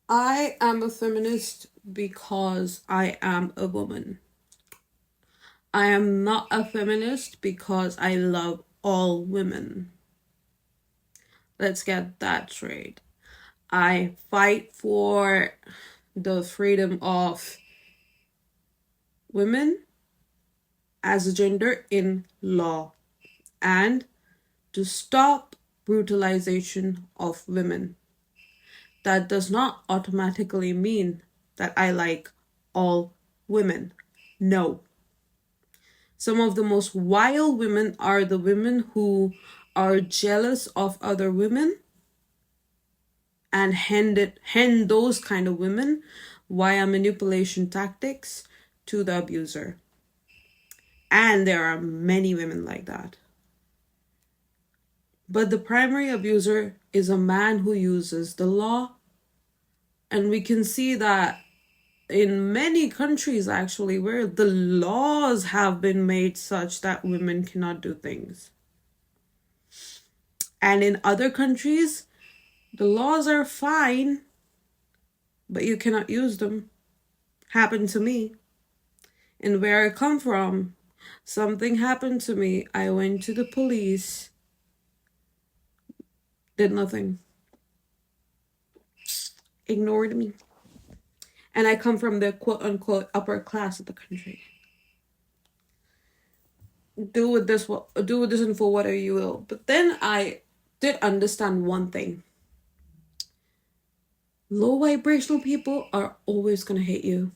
I am a feminist because I am a woman. I am not a feminist because I love all women. Let's get that straight. I fight for the freedom of women as a gender in law and to stop brutalization of women. That does not automatically mean that I like all women. No. Some of the most wild women are the women who are jealous of other women and hand those kind of women via manipulation tactics to the abuser. And there are many women like that. But the primary abuser is a man who uses the law. And we can see that in many countries, actually, where the laws have been made such that women cannot do things. And in other countries, the laws are fine, but you cannot use them. Happened to me. And where I come from, something happened to me. I went to the police, did nothing, ignored me. And I come from the quote unquote upper class of the country. Do with this info whatever you will. But then I did understand one thing. Low vibrational people are always gonna hate you.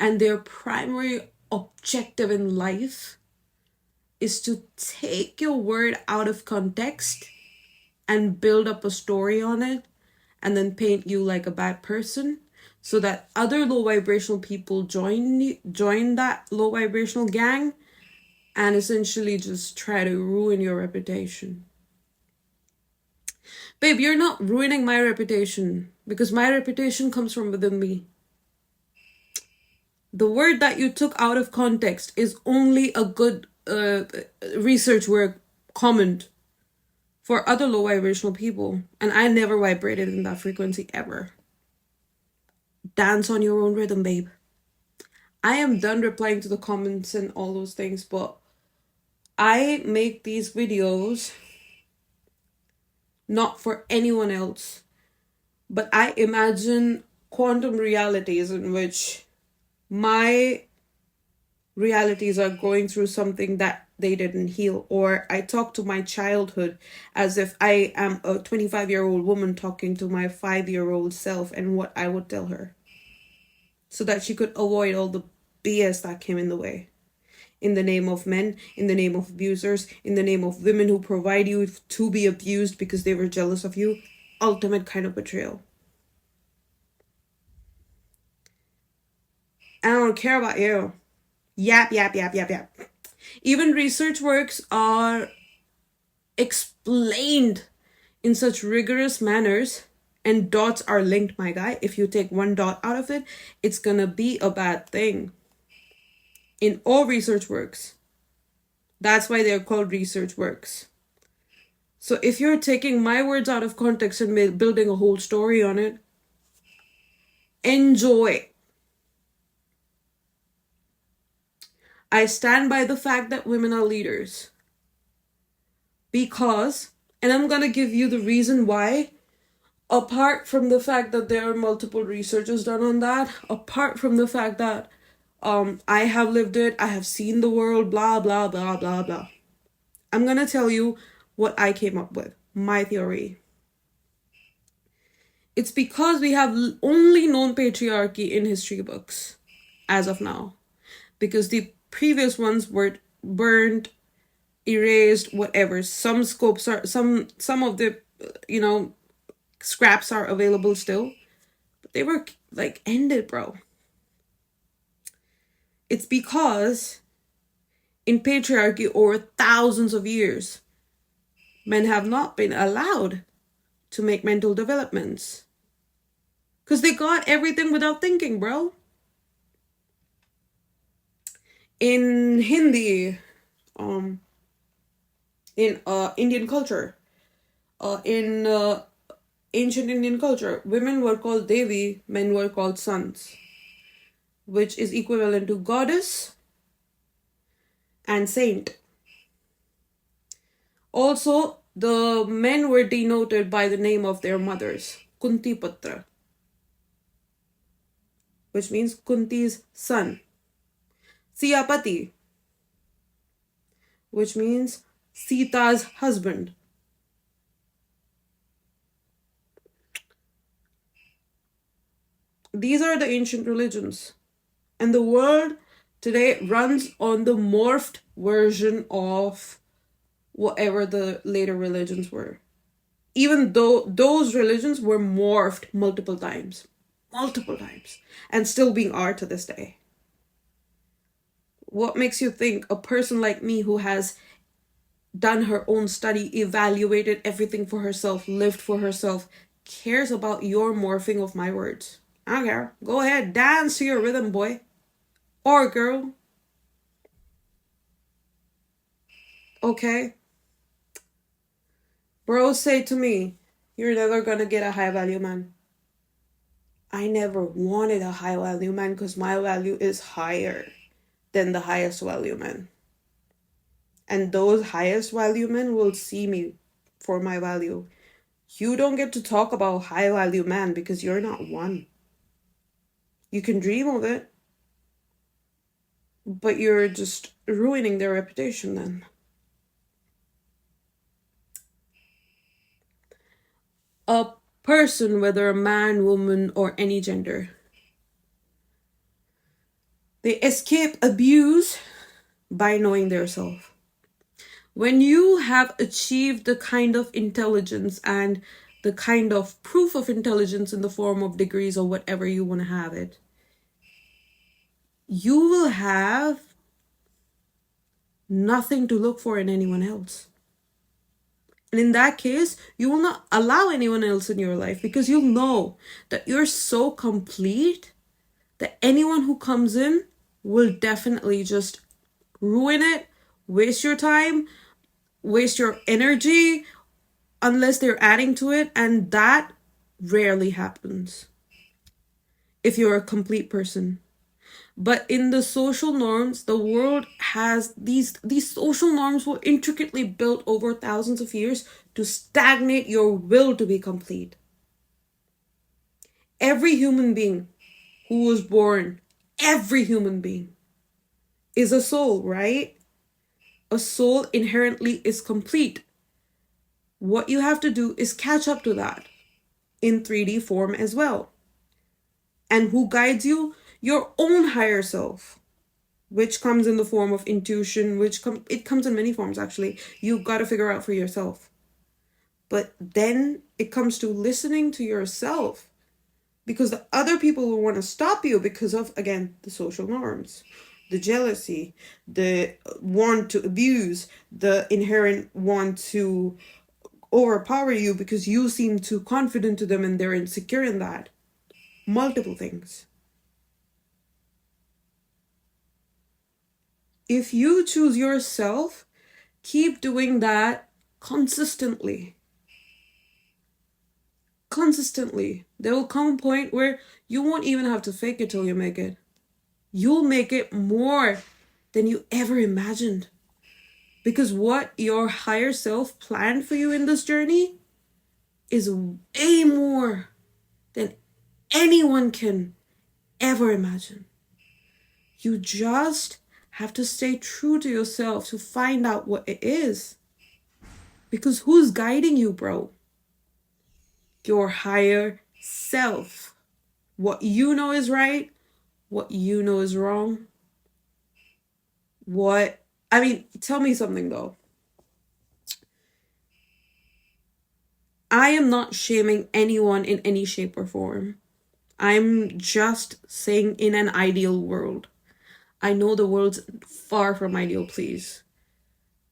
And their primary objective in life is to take your word out of context and build up a story on it and then paint you like a bad person so that other low vibrational people join that low vibrational gang and essentially just try to ruin your reputation. Babe, you're not ruining my reputation because my reputation comes from within me. The word that you took out of context is only a good research work comment for other low vibrational people. And I never vibrated in that frequency ever. Dance on your own rhythm, babe. I am done replying to the comments and all those things, but I make these videos not for anyone else, but I imagine quantum realities in which my realities are going through something that they didn't heal, or I talk to my childhood as if I am a 25-year-old woman talking to my 5-year-old self and what I would tell her so that she could avoid all the BS that came in the way. In the name of men, in the name of abusers, in the name of women who provide you to be abused because they were jealous of you. Ultimate kind of betrayal. I don't care about you. Yap. Even research works are explained in such rigorous manners, and dots are linked, my guy. If you take one dot out of it, it's gonna be a bad thing. In all research works. That's why they're called research works. So if you're taking my words out of context and building a whole story on it, enjoy. I stand by the fact that women are leaders. Because, and I'm gonna give you the reason why, apart from the fact that there are multiple researches done on that, apart from the fact that I have lived it, I have seen the world, blah, blah, blah, blah, blah. I'm gonna tell you what I came up with, my theory. It's because we have only known patriarchy in history books as of now. Because the previous ones were burned, erased, whatever. Some scopes are, some of the, scraps are available still. But they were, ended, bro. It's because in patriarchy over thousands of years, men have not been allowed to make mental developments. Because they got everything without thinking, bro. In Hindi, in Indian culture, in ancient Indian culture, women were called Devi, men were called sons, which is equivalent to goddess and saint. Also, the men were denoted by the name of their mothers, Kunti Putra, which means Kunti's son. Siyapati, which means Sita's husband. These are the ancient religions. And the world today runs on the morphed version of whatever the later religions were. Even though those religions were morphed multiple times, and still being are to this day. What makes you think a person like me who has done her own study, evaluated everything for herself, lived for herself, cares about your morphing of my words? I don't care. Go ahead, dance to your rhythm, boy. Or girl. Okay? Bros say to me, you're never gonna get a high value man. I never wanted a high value man because my value is higher than the highest value man. And those highest value men will see me for my value. You don't get to talk about high value man because you're not one. You can dream of it, but you're just ruining their reputation then. A person, whether a man, woman, or any gender, they escape abuse by knowing their self. When you have achieved the kind of intelligence and the kind of proof of intelligence in the form of degrees or whatever you want to have it, you will have nothing to look for in anyone else. And in that case, you will not allow anyone else in your life because you'll know that you're so complete that anyone who comes in will definitely just ruin it, waste your time, waste your energy, unless they're adding to it. And that rarely happens if you're a complete person. But in the social norms, the world has these social norms were intricately built over thousands of years to stagnate your will to be complete. Every human being who was born, every human being is a soul, right? A soul inherently is complete. What you have to do is catch up to that in 3D form as well. And who guides you? Your own higher self, which comes in the form of intuition, it comes in many forms actually. You've got to figure out for yourself. But then it comes to listening to yourself, because the other people will want to stop you because of, again, the social norms, the jealousy, the want to abuse, the inherent want to overpower you because you seem too confident to them and they're insecure in that. Multiple things. If you choose yourself, keep doing that consistently. There will come a point where you won't even have to fake it till you make it. You'll make it more than you ever imagined. Because what your higher self planned for you in this journey is way more than anyone can ever imagine. You just have to stay true to yourself to find out what it is. Because who's guiding you, bro? Your higher self. What you know is right, what you know is wrong. Tell me something though. I am not shaming anyone in any shape or form. I'm just saying in an ideal world. I know the world's far from ideal, please.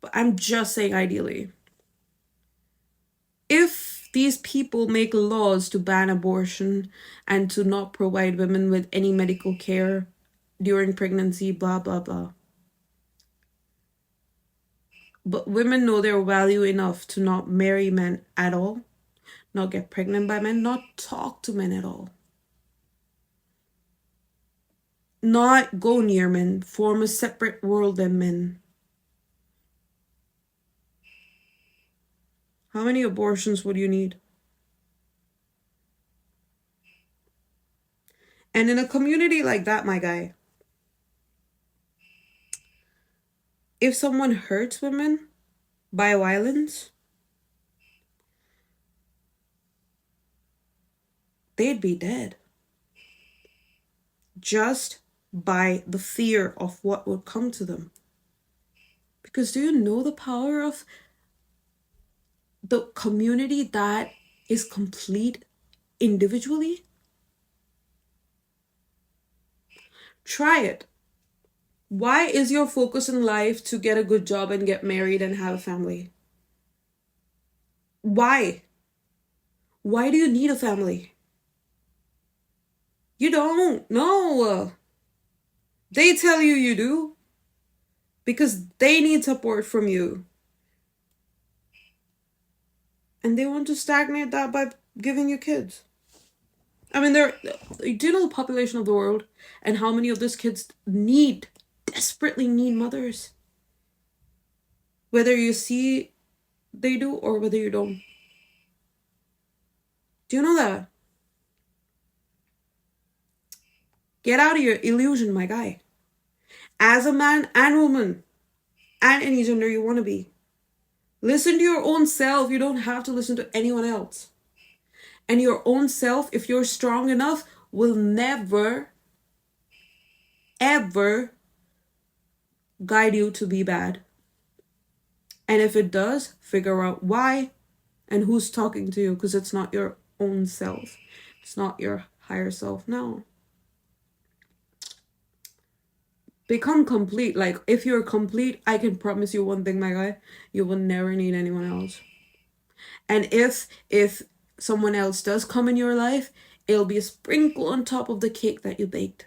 But I'm just saying ideally. If these people make laws to ban abortion and to not provide women with any medical care during pregnancy, blah, blah, blah. But women know their value enough to not marry men at all, not get pregnant by men, not talk to men at all, not go near men, form a separate world than men. How many abortions would you need? And in a community like that, my guy, if someone hurts women by violence, they'd be dead. Just by the fear of what would come to them. Because do you know the power of the community that is complete individually? Try it. Why is your focus in life to get a good job and get married and have a family? Why? Why do you need a family? You don't. No. They tell you you do. Because they need support from you. And they want to stagnate that by giving you kids. I mean, do you know the population of the world and how many of those kids desperately need mothers? Whether you see they do or whether you don't. Do you know that? Get out of your illusion, my guy. As a man and woman, and any gender you want to be, listen to your own self. You don't have to listen to anyone else. And your own self, if you're strong enough, will never, ever guide you to be bad. And if it does, figure out why and who's talking to you, because it's not your own self. It's not your higher self. No. Become complete. Like, if you're complete, I can promise you one thing, my guy. You will never need anyone else. And if someone else does come in your life, it'll be a sprinkle on top of the cake that you baked.